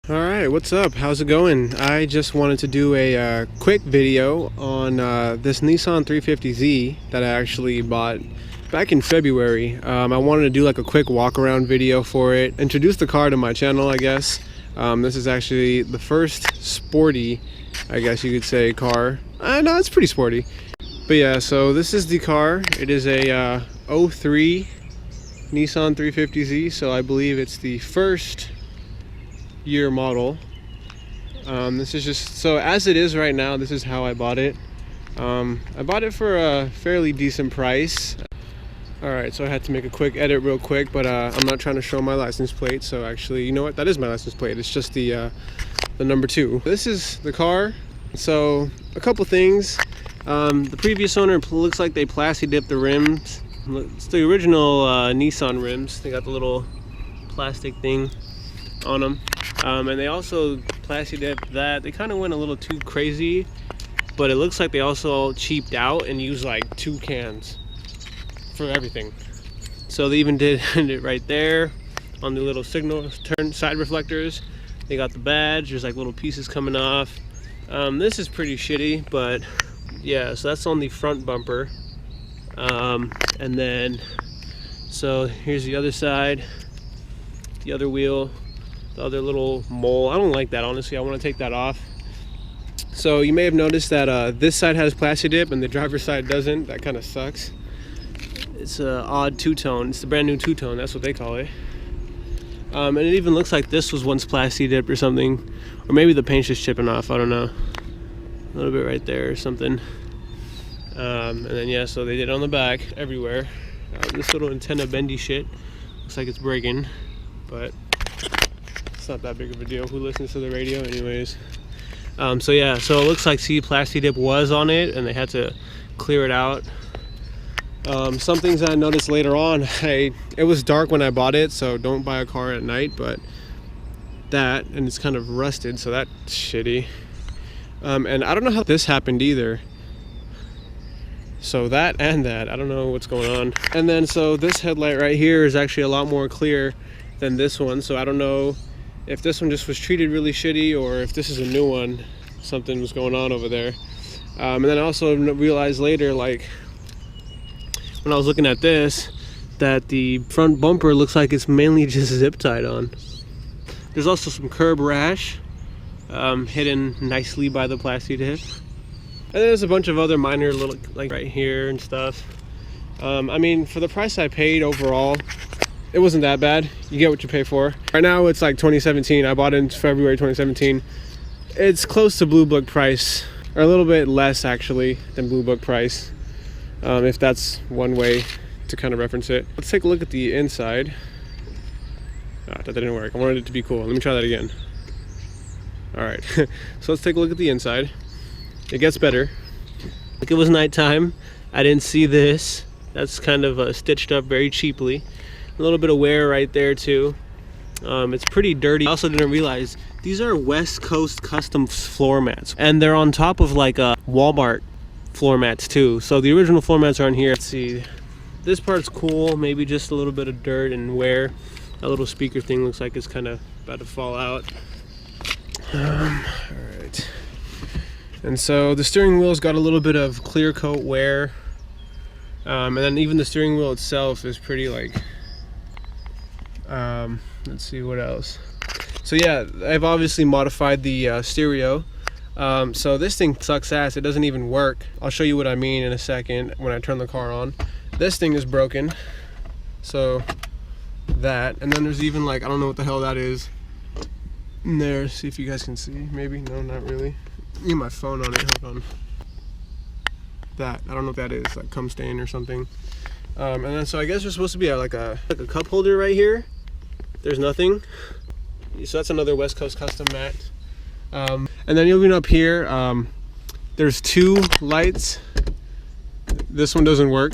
Alright, what's up? How's it going? I just wanted to do a quick video on this Nissan 350Z that I actually bought back in February. I wanted to do like a quick walk around video for it, introduce the car to my channel, I guess. This is actually the first sporty, I guess you could say, car. No, it's pretty sporty. But yeah, so this is the car. It is a 03 Nissan 350Z, so I believe it's the first year model. This is just, so as it is right now, this is how I bought it. I bought it for a fairly decent price. Alright, so I had to make a quick edit real quick, but I'm not trying to show my license plate, so actually, you know what, that is my license plate. It's just the number 2. This is the car. So a couple things. The previous owner looks like they plasti dipped the rims. It's the original Nissan rims. They got the little plastic thing on them. And they also plasti dipped that. They kind of went a little too crazy, but it looks like they also cheaped out and used like 2 cans for everything. So they even did it right there on the little signal turn side reflectors. They got the badge. There's like little pieces coming off. This is pretty shitty, but yeah, so that's on the front bumper. And then, so here's the other side, the other wheel, the other little mole. I don't like that, honestly. I want to take that off. So you may have noticed that this side has plasti dip and the driver's side doesn't. That kind of sucks. It's an odd two-tone. It's the brand new two-tone. That's what they call it. And it even looks like this was once plasti dipped or something, or maybe the paint's just chipping off. I don't know. A little bit right there or something. And then yeah, so they did it on the back everywhere. This little antenna bendy shit looks like it's breaking, but it's not that big of a deal. Who listens to the radio anyways? So yeah, so it looks like plasti dip was on it and they had to clear it out. Some things I noticed later on, it was dark when I bought it, so don't buy a car at night, but that, and it's kind of rusted, so that's shitty. And I don't know how this happened either. So that and that, I don't know what's going on. And then so this headlight right here is actually a lot more clear than this one, so I don't know if this one just was treated really shitty or if this is a new one, something was going on over there. And then I also realized later, like when I was looking at this, that the front bumper looks like it's mainly just zip tied on. There's also some curb rash hidden nicely by the plasti dip. And there's a bunch of other minor little, like right here and stuff. I mean, for the price I paid overall, it wasn't that bad. You get what you pay for. Right now it's like 2017. I bought it in February 2017. It's close to Blue Book price, or a little bit less actually than Blue Book price, if that's one way to kind of reference it. Let's take a look at the inside. That didn't work. I wanted it to be cool. Let me try that again. All right, so let's take a look at the inside. It gets better. Like, it was nighttime. I didn't see this. That's kind of stitched up very cheaply. A little bit of wear right there too. It's pretty dirty. I also didn't realize these are West Coast custom floor mats, and they're on top of like a Walmart floor mats too. So the original floor mats are on here. Let's see. This part's cool. Maybe just a little bit of dirt and wear. That little speaker thing looks like it's kind of about to fall out. All right. And so the steering wheel's got a little bit of clear coat wear. And then even the steering wheel itself is pretty like, let's see what else. So yeah, I've obviously modified the stereo. So this thing sucks ass. It doesn't even work. I'll show you what I mean in a second when I turn the car on. This thing is broken. So that, and then there's even like, I don't know what the hell that is in there. See if you guys can see. Maybe, no, not really. Get my phone on it. Hold on. That, I don't know what that is, like cum stain or something. And then so I guess there's supposed to be like a cup holder right here. There's nothing. So that's another West Coast custom mat. And then even up here, there's 2 lights. This one doesn't work,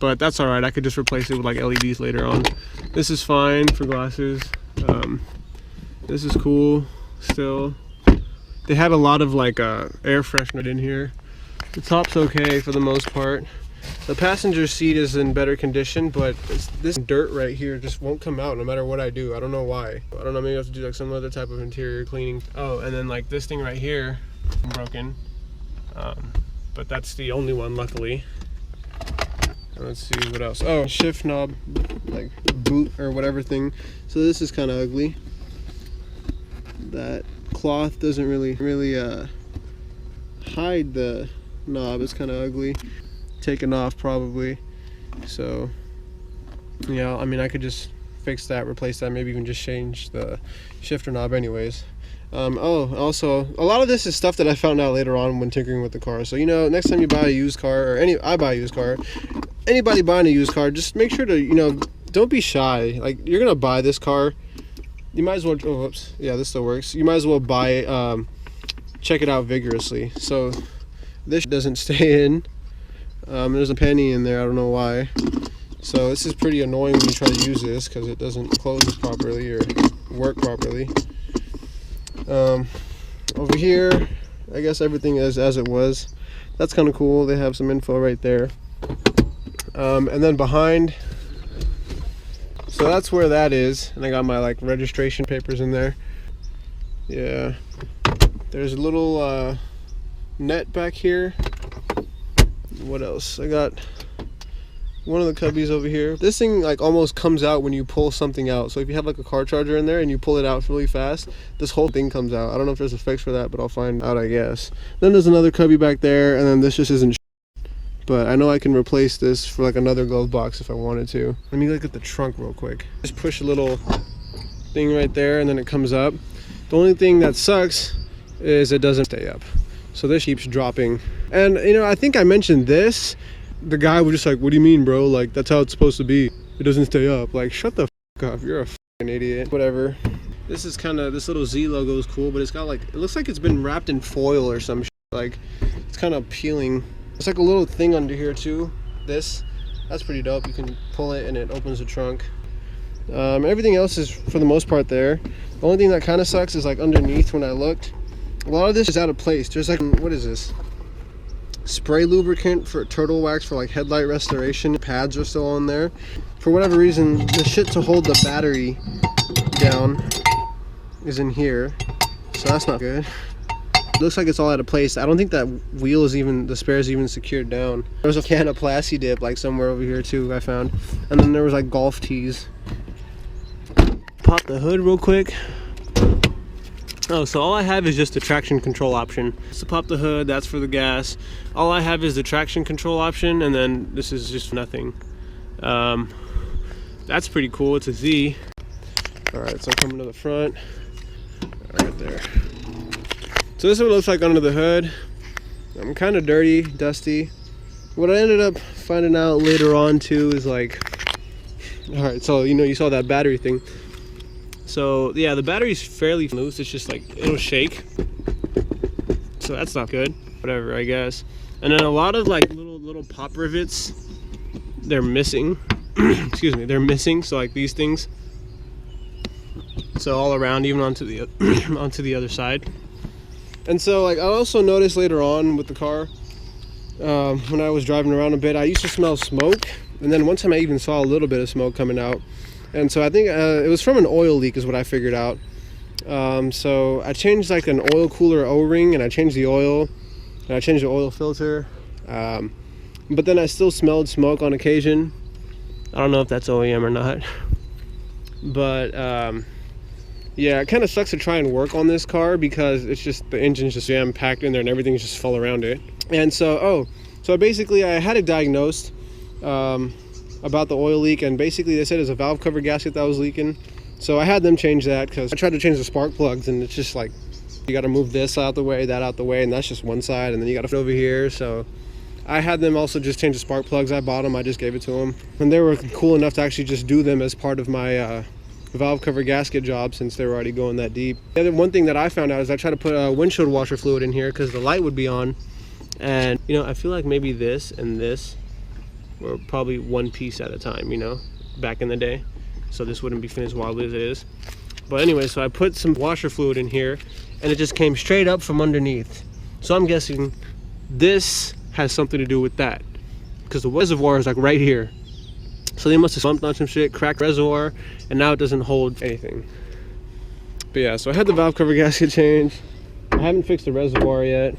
but that's all right. I could just replace it with like LEDs later on. This is fine for glasses. This is cool still. They had a lot of like air freshener in here. The top's okay for the most part. The passenger seat is in better condition, but this dirt right here just won't come out no matter what I do. I don't know why. I don't know, maybe I have to do like some other type of interior cleaning. Oh, and then like this thing right here, broken. But that's the only one, luckily. Let's see what else. Oh, shift knob, like boot or whatever thing. So this is kind of ugly. That cloth doesn't really hide the knob. It's kind of ugly. Taken off probably. So yeah, I mean, I could just fix that, replace that, maybe even just change the shifter knob anyways. Oh, also, a lot of this is stuff that I found out later on when tinkering with the car. So, you know, next time you buy a used car, or I buy a used car, anybody buying a used car, just make sure to, you know, don't be shy. Like, you're gonna buy this car, you might as well, oh, whoops, yeah, this still works. You might as well buy it, check it out vigorously. So, this doesn't stay in. There's a penny in there, I don't know why. So, this is pretty annoying when you try to use this, because it doesn't close properly or work properly. Over here, I guess everything is as it was. That's kind of cool. They have some info right there. And then behind, so that's where that is. And I got my like registration papers in there. Yeah. There's a little net back here. What else? I got one of the cubbies over here. This thing like almost comes out when you pull something out. So if you have like a car charger in there and you pull it out really fast, this whole thing comes out. I don't know if there's a fix for that, but I'll find out, I guess. Then there's another cubby back there, and then this just isn't but I know I can replace this for like another glove box if I wanted to. Let me look at the trunk real quick. Just push a little thing right there and then it comes up. The only thing that sucks is it doesn't stay up. So this keeps dropping. And you know, I think I mentioned this. The guy was just like, what do you mean, bro? Like, that's how it's supposed to be. It doesn't stay up. Like, shut the f up. You're a fucking idiot. Whatever. This is kind of, this little Z logo is cool, but it's got like, it looks like it's been wrapped in foil or some shit. Like, it's kind of peeling. It's like a little thing under here too. That's pretty dope. You can pull it and it opens the trunk. Everything else is for the most part there. The only thing that kind of sucks is like underneath when I looked. A lot of this is out of place. There's like, what is this? Spray lubricant for turtle wax for like headlight restoration. Pads are still on there. For whatever reason, the shit to hold the battery down is in here. So that's not good. It looks like it's all out of place. I don't think that wheel is even, the spare is even secured down. There was a can of Plasti Dip like somewhere over here too, I found. And then there was like golf tees. Pop the hood real quick. Oh, so all I have is just the traction control option. So pop the hood, that's for the gas. All I have is the traction control option, and then this is just nothing. That's pretty cool, it's a Z. All right, so coming to the front. Right there. So this is what it looks like under the hood. I'm kind of dirty, dusty. What I ended up finding out later on too is like, all right, so you know, you saw that battery thing. So yeah, the battery's fairly loose. It's just like, it'll shake. So that's not good, whatever, I guess. And then a lot of like little pop rivets, they're missing. Excuse me, they're missing. So like these things. So all around, even onto the onto the other side. And so like I also noticed later on with the car, when I was driving around a bit, I used to smell smoke. And then one time I even saw a little bit of smoke coming out. And so I think it was from an oil leak is what I figured out. So I changed like an oil cooler O-ring, and I changed the oil, and I changed the oil filter. But then I still smelled smoke on occasion. I don't know if that's OEM or not. But yeah, it kind of sucks to try and work on this car because it's just, the engine's just jam packed in there and everything's just full around it. And so, so basically I had it diagnosed about the oil leak, and basically they said it's a valve cover gasket that was leaking. So I had them change that because I tried to change the spark plugs, and it's just like, you got to move this out the way, that out the way, and that's just one side, and then you got to fit over here. So I had them also just change the spark plugs. I bought them, I just gave it to them, and they were cool enough to actually just do them as part of my valve cover gasket job, since they were already going that deep. The other one thing that I found out is I tried to put windshield washer fluid in here because the light would be on, and you know, I feel like maybe this and this were probably one piece at a time, you know, back in the day, so this wouldn't be finished wildly as it is. But anyway, so I put some washer fluid in here, and it just came straight up from underneath. So I'm guessing this has something to do with that, because the reservoir is like right here. So they must have bumped on some shit, cracked the reservoir, and now it doesn't hold anything. But yeah, so I had the valve cover gasket changed. I haven't fixed the reservoir yet.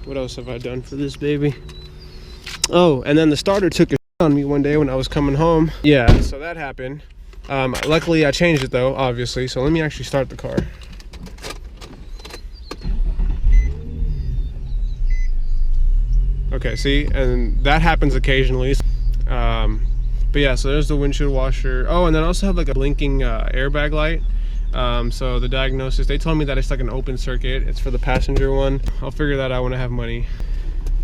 What else have I done for this baby? Oh, and then the starter took a on me one day when I was coming home. Yeah, so that happened. Luckily I changed it though, obviously. So let me actually start the car. Okay, see, and that happens occasionally. But yeah, so there's the windshield washer. Oh, and then I also have like a blinking airbag light. So the diagnosis, they told me that it's like an open circuit. It's for the passenger one. I'll figure that out when I have money.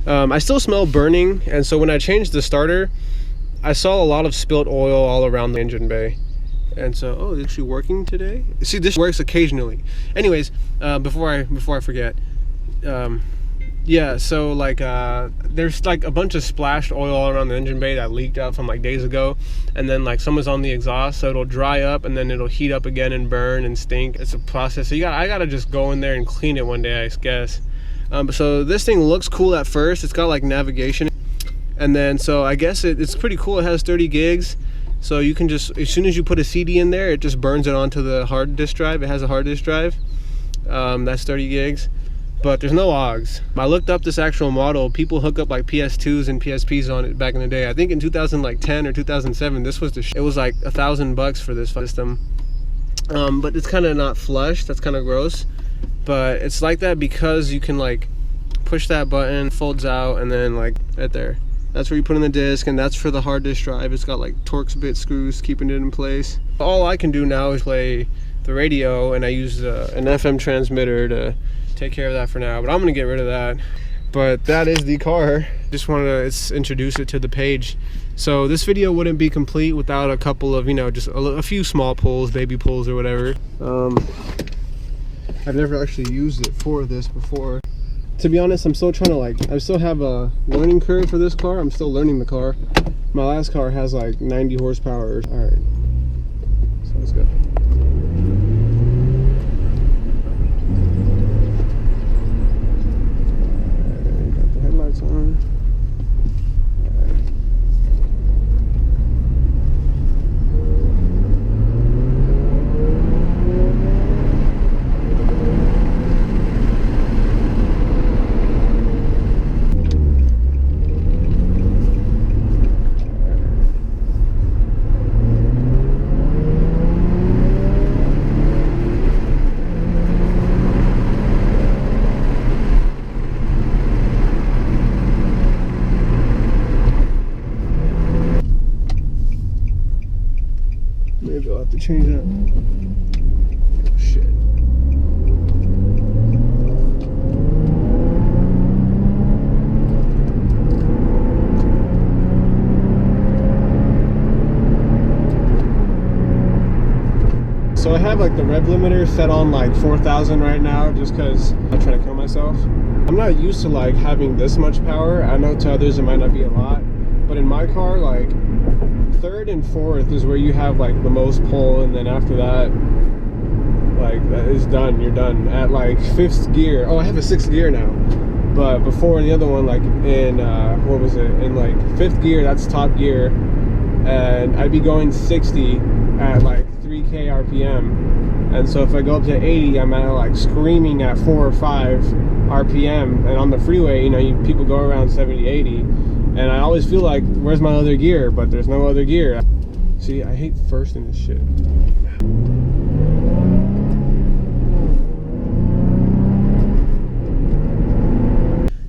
I still smell burning, and so when I changed the starter, I saw a lot of spilt oil all around the engine bay. And so, oh, it's actually working today? See, this works occasionally. Anyways, before I forget, yeah, so like there's like a bunch of splashed oil all around the engine bay that leaked out from like days ago, and then like some was on the exhaust, so it'll dry up and then it'll heat up again and burn and stink. It's a process. So I gotta just go in there and clean it one day, I guess. So this thing looks cool at first. It's got like navigation, and then so I guess it's pretty cool. It has 30 gigs, so you can just, as soon as you put a CD in there, it just burns it onto the hard disk drive. It has a hard disk drive. That's 30 gigs, but there's no AUX. I looked up this actual model. People hook up like PS2s and PSPs on it back in the day. I think in 2010 or 2007, this was it was like $1,000 for this system. But it's kind of not flush. That's kind of gross. But it's like that because you can like push that button, folds out, and then like right there, that's where you put in the disc, and that's for the hard disk drive. It's got like Torx bit screws keeping it in place. All I can do now is play the radio, and I use an FM transmitter to take care of that for now, but I'm gonna get rid of that. But that is the car. Just wanted to introduce it to the page. So this video wouldn't be complete without a couple of, you know, just a few small pulls, baby pulls or whatever. I've never actually used it for this before. To be honest, I'm still trying to I still have a learning curve for this car. I'm still learning the car. My last car has like 90 horsepower. All right, so let's go. Got the headlights on. Maybe I'll have to change that. Oh, shit. So I have like the rev limiter set on like 4,000 right now, just because I'm trying to kill myself. I'm not used to like having this much power. I know to others it might not be a lot, but in my car, like third and fourth is where you have like the most pull, and then after that, like that is done. You're done at like fifth gear. Oh, I have a sixth gear now, but before in the other one, like in what was it, in like fifth gear, that's top gear, and I'd be going 60 at like 3k RPM, and so if I go up to 80, I'm at like screaming at 4 or 5 RPM, and on the freeway, you know, people go around 70, 80. And I always feel like, where's my other gear? But there's no other gear. See, I hate first in this shit.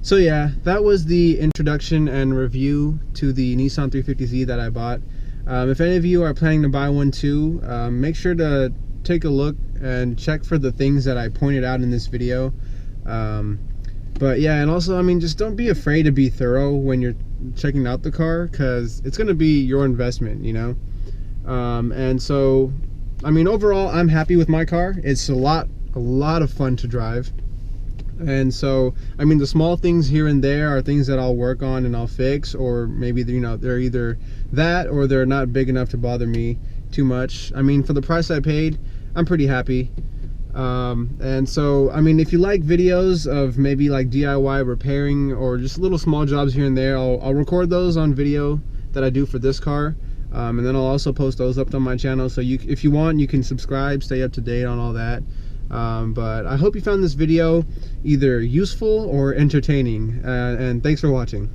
So yeah, that was the introduction and review to the Nissan 350Z that I bought. If any of you are planning to buy one too, make sure to take a look and check for the things that I pointed out in this video. But yeah, and also, I mean, just don't be afraid to be thorough when you're checking out the car, because it's going to be your investment, you know. And so, I mean, overall, I'm happy with my car. It's a lot of fun to drive. And so, I mean, the small things here and there are things that I'll work on and I'll fix, or maybe, you know, they're either that or they're not big enough to bother me too much. I mean, for the price I paid, I'm pretty happy. And so, I mean, if you like videos of maybe like DIY repairing or just little small jobs here and there, I'll record those on video that I do for this car. And then I'll also post those up on my channel, so if you want, you can subscribe, stay up to date on all that. But I hope you found this video either useful or entertaining, and thanks for watching.